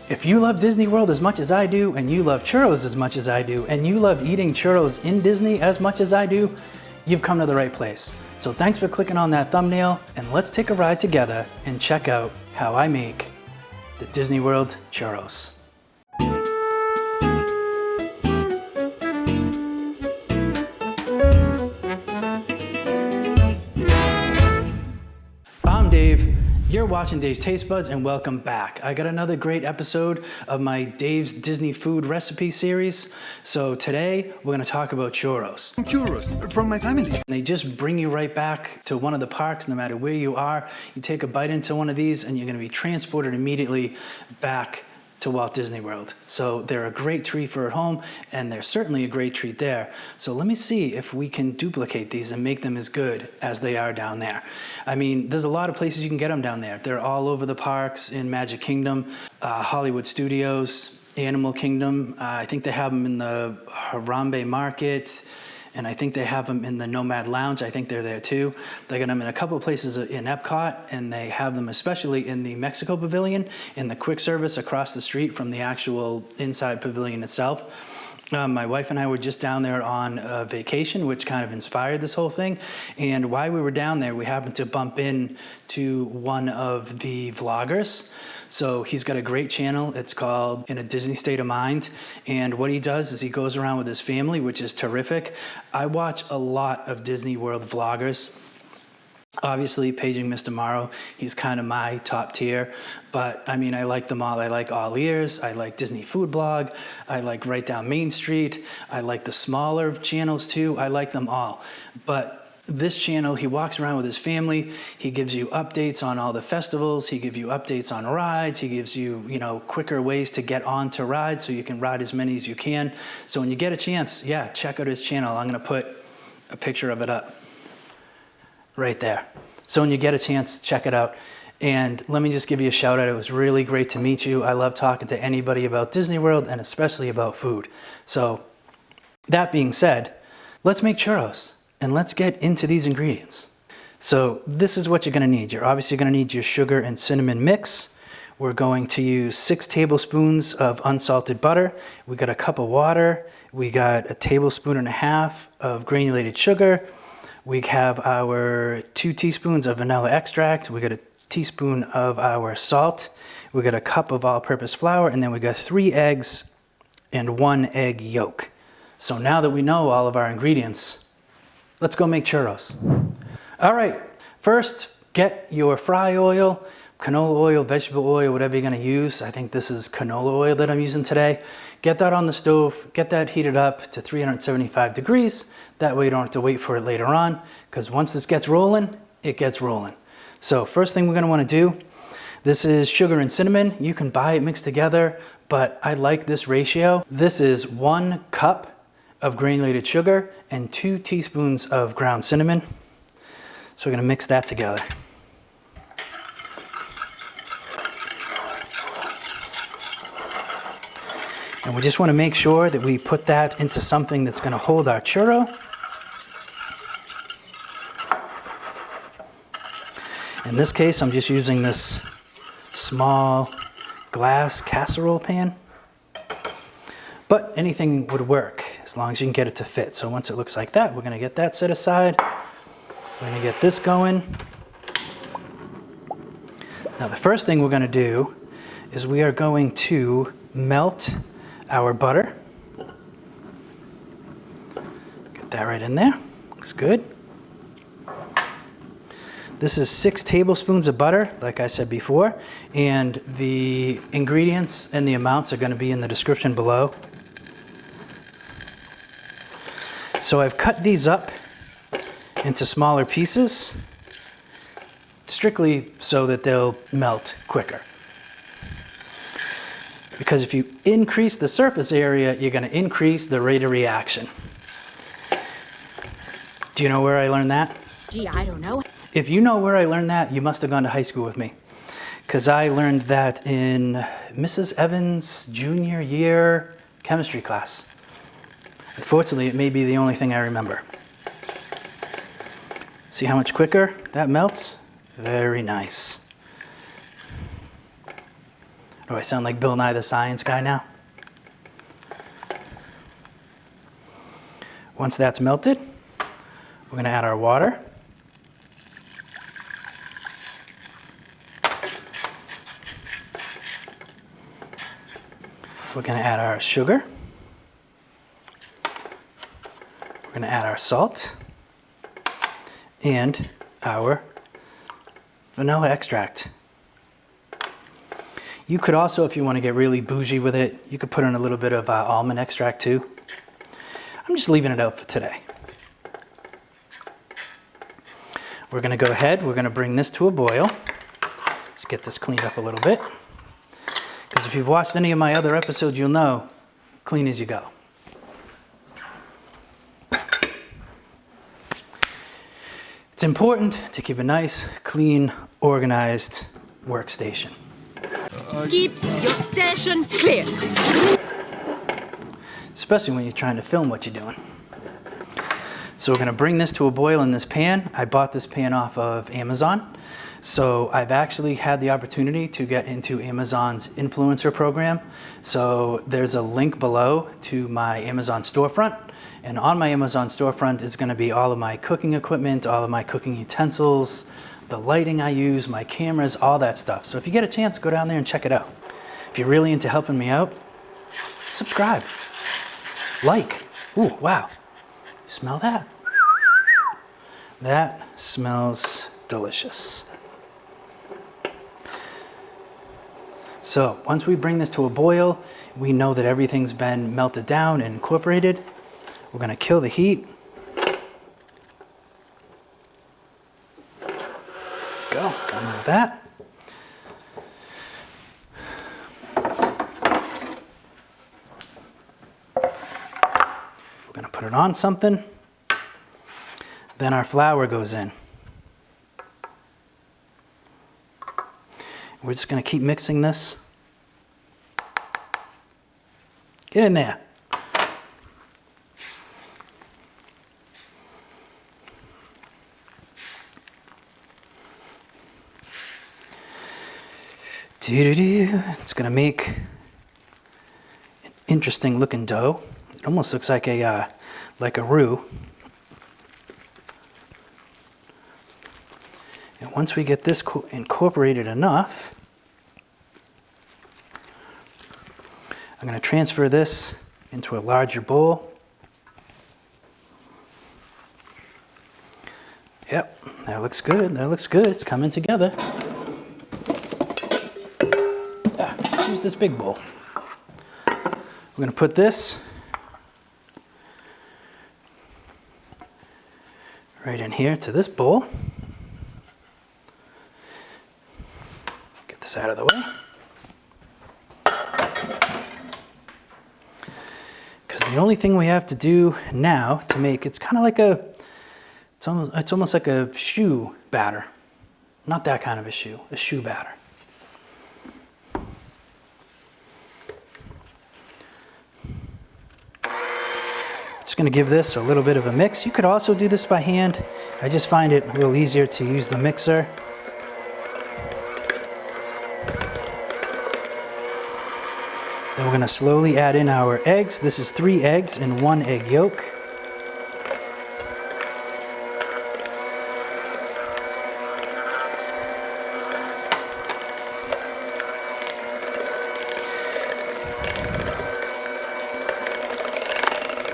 If you love Disney World as much as I do, and you love churros as much as I do, and you love eating churros in Disney as much as I do, you've come to the right place. So thanks for clicking on that thumbnail, and let's take a ride together and check out how I make the Disney World churros. I'm Dave. You're watching Dave's Taste Buds, and welcome back. I got another great episode of my Dave's Disney Food Recipe series. So today we're going to talk about churros. Churros from my family. They just bring you right back to one of the parks, no matter where you are. You take a bite into one of these and you're going to be transported immediately back to Walt Disney World. So they're a great treat for at home, and they're certainly a great treat there. So let me see if we can duplicate these and make them as good as they are down there. I mean, there's a lot of places you can get them down there. They're all over the parks in Magic Kingdom, Hollywood Studios, Animal Kingdom. I think they have them in the Harambe Market, and I think they have them in the Nomad Lounge. I think they're there too. They got them in a couple of places in Epcot, and they have them especially in the Mexico Pavilion, in the quick service across the street from the actual inside pavilion itself. My wife and I were just down there on a vacation, which kind of inspired this whole thing. And while we were down there, we happened to bump into one of the vloggers. So he's got a great channel. It's called In a Disney State of Mind. And what he does is he goes around with his family, which is terrific. I watch a lot of Disney World vloggers. Obviously, Paging Mr. Morrow, he's kind of my top tier, but I mean, I like them all. I like All Ears, I like Disney Food Blog, I like Right Down Main Street, I like the smaller channels too, I like them all. But this channel, he walks around with his family, he gives you updates on all the festivals, he gives you updates on rides, he gives you, quicker ways to get onto rides so you can ride as many as you can. So when you get a chance, yeah, check out his channel. I'm gonna put a picture of it up right there. So when you get a chance, check it out. And let me just give you a shout out. It was really great to meet you. I love talking to anybody about Disney World, and especially about food. So that being said, let's make churros and let's get into these ingredients. So this is what you're gonna need. You're obviously gonna need your sugar and cinnamon mix. We're going to use 6 tablespoons of unsalted butter. We got a cup of water. We got 1.5 tablespoons of granulated sugar. We have our 2 teaspoons of vanilla extract. We got a teaspoon of our salt. We got a cup of all-purpose flour, and then we got 3 eggs and 1 egg yolk. So now that we know all of our ingredients, let's go make churros. All right, first get your fry oil, canola oil, vegetable oil, whatever you're gonna use. I think this is canola oil that I'm using today. Get that on the stove, get that heated up to 375 degrees. That way you don't have to wait for it later on, because once this gets rolling, it gets rolling. So first thing we're gonna wanna do, this is sugar and cinnamon. You can buy it mixed together, but I like this ratio. This is 1 cup of granulated sugar and 2 teaspoons of ground cinnamon. So we're gonna mix that together. And we just want to make sure that we put that into something that's going to hold our churro. In this case, I'm just using this small glass casserole pan. But anything would work as long as you can get it to fit. So once it looks like that, we're going to get that set aside. We're going to get this going. Now the first thing we're going to do is we are going to melt our butter. Get that right in there. Looks good. This is 6 tablespoons of butter, like I said before, and the ingredients and the amounts are going to be in the description below. So I've cut these up into smaller pieces, strictly so that they'll melt quicker. Because if you increase the surface area, you're going to increase the rate of reaction. Do you know where I learned that? Gee, I don't know. If you know where I learned that, you must have gone to high school with me. Because I learned that in Mrs. Evans' junior year chemistry class. Unfortunately, it may be the only thing I remember. See how much quicker that melts? Very nice. Do I sound like Bill Nye the Science Guy now? Once that's melted, we're gonna add our water. We're gonna add our sugar. We're gonna add our salt and our vanilla extract. You could also, if you want to get really bougie with it, you could put in a little bit of almond extract too. I'm just leaving it out for today. We're going to go ahead, we're going to bring this to a boil. Let's get this cleaned up a little bit. Because if you've watched any of my other episodes, you'll know, clean as you go. It's important to keep a nice, clean, organized workstation. Keep your station clear. Especially when you're trying to film what you're doing. So we're going to bring this to a boil in this pan. I bought this pan off of Amazon. So I've actually had the opportunity to get into Amazon's influencer program. So there's a link below to my Amazon storefront. And on my Amazon storefront is going to be all of my cooking equipment, all of my cooking utensils, the lighting I use, my cameras, all that stuff. So if you get a chance, go down there and check it out. If you're really into helping me out, subscribe, like. Ooh, wow. You smell that? That smells delicious. So once we bring this to a boil, we know that everything's been melted down and incorporated. We're gonna kill the heat. Go move that. We're gonna put it on something. Then our flour goes in. We're just gonna keep mixing this. Get in there. It's gonna make an interesting looking dough. It almost looks like a roux. And once we get this incorporated enough, I'm gonna transfer this into a larger bowl. Yep, that looks good, that looks good. It's coming together. Use this big bowl. We're going to put this right in here to this bowl. Get this out of the way. Because the only thing we have to do now to make it's kind of like it's almost like a shoe batter. Not that kind of a shoe batter. Just going to give this a little bit of a mix. You could also do this by hand. I just find it a little easier to use the mixer. Then we're going to slowly add in our eggs. This is 3 eggs and 1 egg yolk.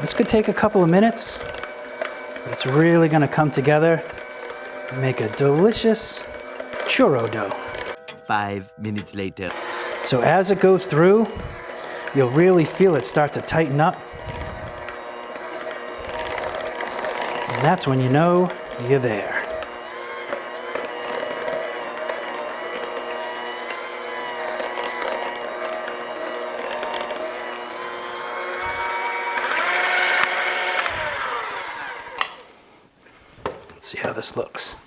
This could take a couple of minutes, but it's really going to come together and make a delicious churro dough. 5 minutes later. So as it goes through, you'll really feel it start to tighten up. And that's when you know you're there. See how this looks.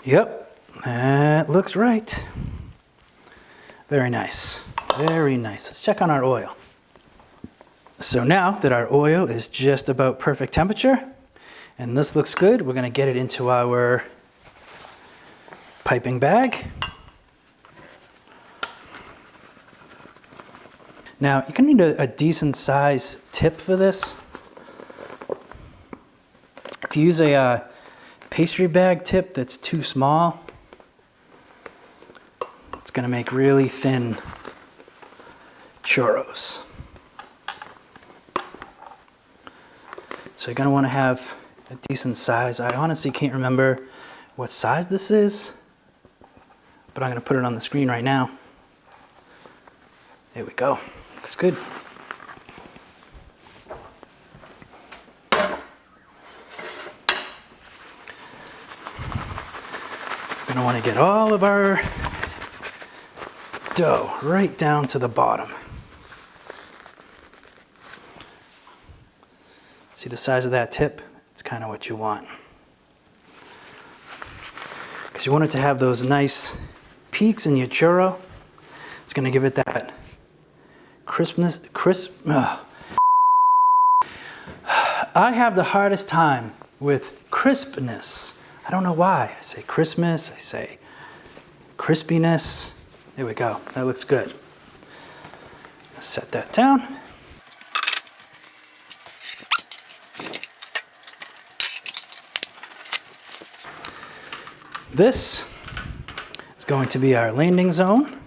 Yep, that looks right. Very nice, very nice. Let's check on our oil. So now that our oil is just about perfect temperature, and this looks good, we're gonna get it into our piping bag. Now, you're gonna need a decent size tip for this. If you use a pastry bag tip that's too small, it's gonna make really thin churros. So you're gonna wanna have a decent size. I honestly can't remember what size this is, but I'm gonna put it on the screen right now. There we go, looks good. We're gonna wanna get all of our dough right down to the bottom. See the size of that tip? It's kind of what you want. Because you want it to have those nice peaks in your churro. It's going to give it that crispness. I have the hardest time with crispness. I don't know why. I say Christmas, I say crispiness. There we go. That looks good. Let's set that down. This is going to be our landing zone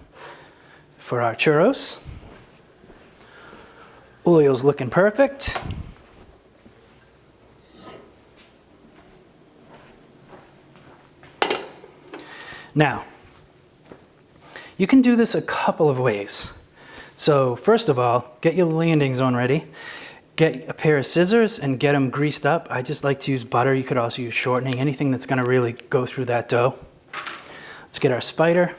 for our churros. Oil's looking perfect. Now, you can do this a couple of ways. So first of all, get your landing zone ready. Get a pair of scissors and get them greased up. I just like to use butter. You could also use shortening, anything that's gonna really go through that dough. Let's get our spider.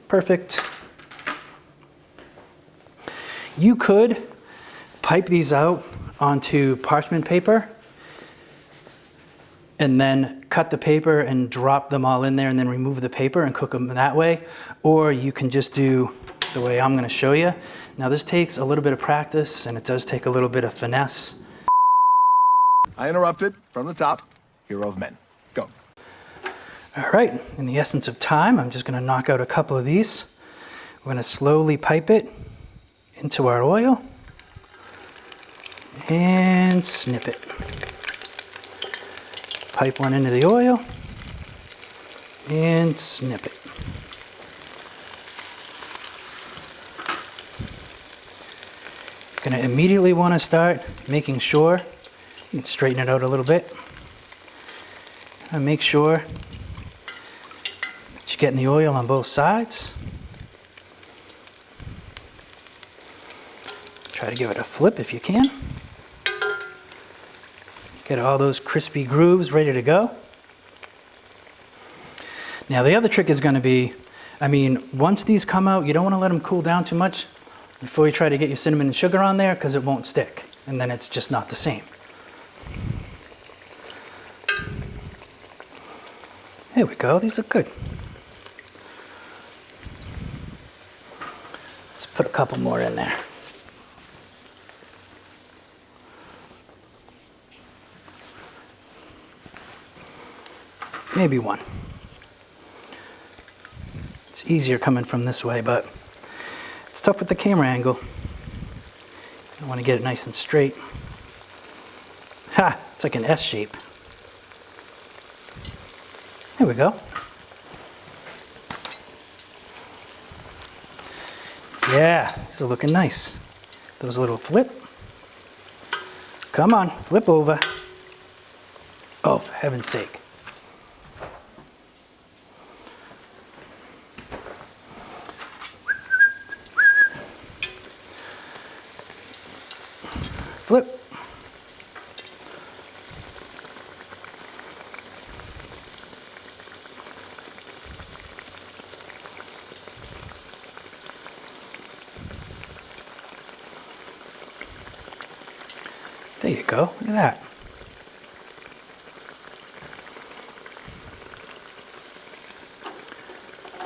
Perfect. You could pipe these out onto parchment paper and then cut the paper and drop them all in there and then remove the paper and cook them that way. Or you can just do the way I'm going to show you. Now this takes a little bit of practice and it does take a little bit of finesse. I interrupted from the top. Hero of men. Go. All right, in the essence of time, I'm just going to knock out a couple of these. We're going to slowly pipe it into our oil and snip it. Pipe one into the oil and snip it. You're going to immediately want to start making sure, you can straighten it out a little bit, and make sure that you're getting the oil on both sides. Try to give it a flip if you can. Get all those crispy grooves ready to go. Now the other trick is going to be, once these come out, you don't want to let them cool down too much before you try to get your cinnamon and sugar on there, because it won't stick, and then it's just not the same. There we go, these look good. Let's put a couple more in there. Maybe one. It's easier coming from this way, but it's tough with the camera angle. I want to get it nice and straight. Ha! It's like an S shape. There we go. Yeah, these are looking nice. Those little flip. Come on, flip over. Oh, for heaven's sake. Flip. There you go, look at that.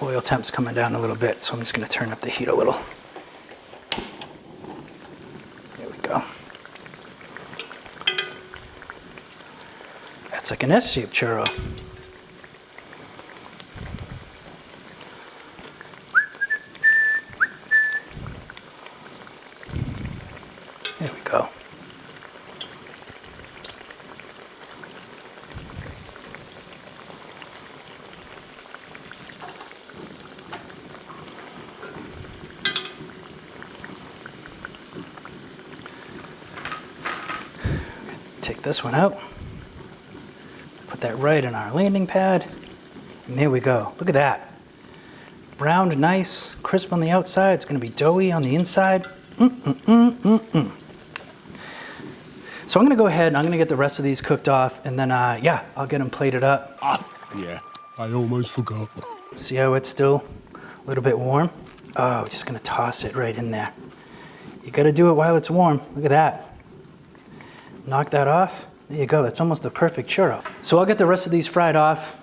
Oil temp's coming down a little bit, so I'm just going to turn up the heat a little. There we go. That's like an S-shaped churro. this one out. Put that right in our landing pad. And there we go. Look at that. Browned, nice, crisp on the outside. It's going to be doughy on the inside. So I'm going to go ahead and I'm going to get the rest of these cooked off, and then, yeah, I'll get them plated up. Yeah, I almost forgot. See how it's still a little bit warm? Oh, we're just going to toss it right in there. You got to do it while it's warm. Look at that. Knock that off. There you go. That's almost a perfect churro. So I'll get the rest of these fried off,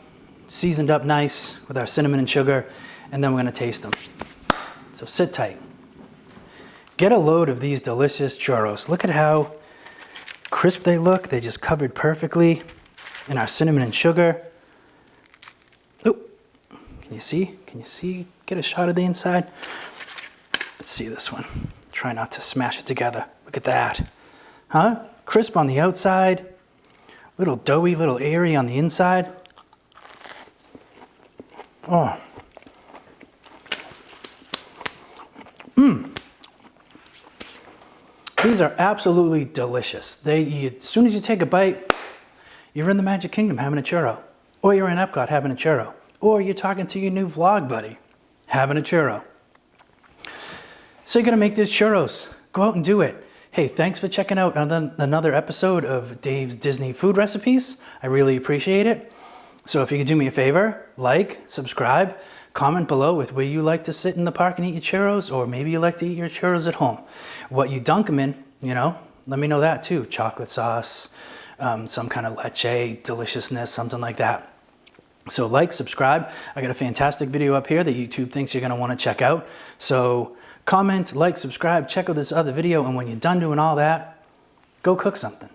seasoned up nice with our cinnamon and sugar, and then we're going to taste them. So sit tight. Get a load of these delicious churros. Look at how crisp they look. They just covered perfectly in our cinnamon and sugar. Oh, can you see? Can you see? Get a shot of the inside. Let's see this one. Try not to smash it together. Look at that. Huh? Crisp on the outside. Little doughy, little airy on the inside. Oh. These are absolutely delicious. As soon as you take a bite, you're in the Magic Kingdom having a churro. Or you're in Epcot having a churro. Or you're talking to your new vlog buddy having a churro. So you're gonna make these churros. Go out and do it. Hey, thanks for checking out another episode of Dave's Disney Food Recipes. I really appreciate it. So if you could do me a favor, like, subscribe, comment below with where you like to sit in the park and eat your churros, or maybe you like to eat your churros at home. What you dunk them in, you know, let me know that too. Chocolate sauce, some kind of leche deliciousness, something like that. So like, subscribe. I got a fantastic video up here that YouTube thinks you're gonna wanna check out. So comment, like, subscribe, check out this other video, and when you're done doing all that, go cook something.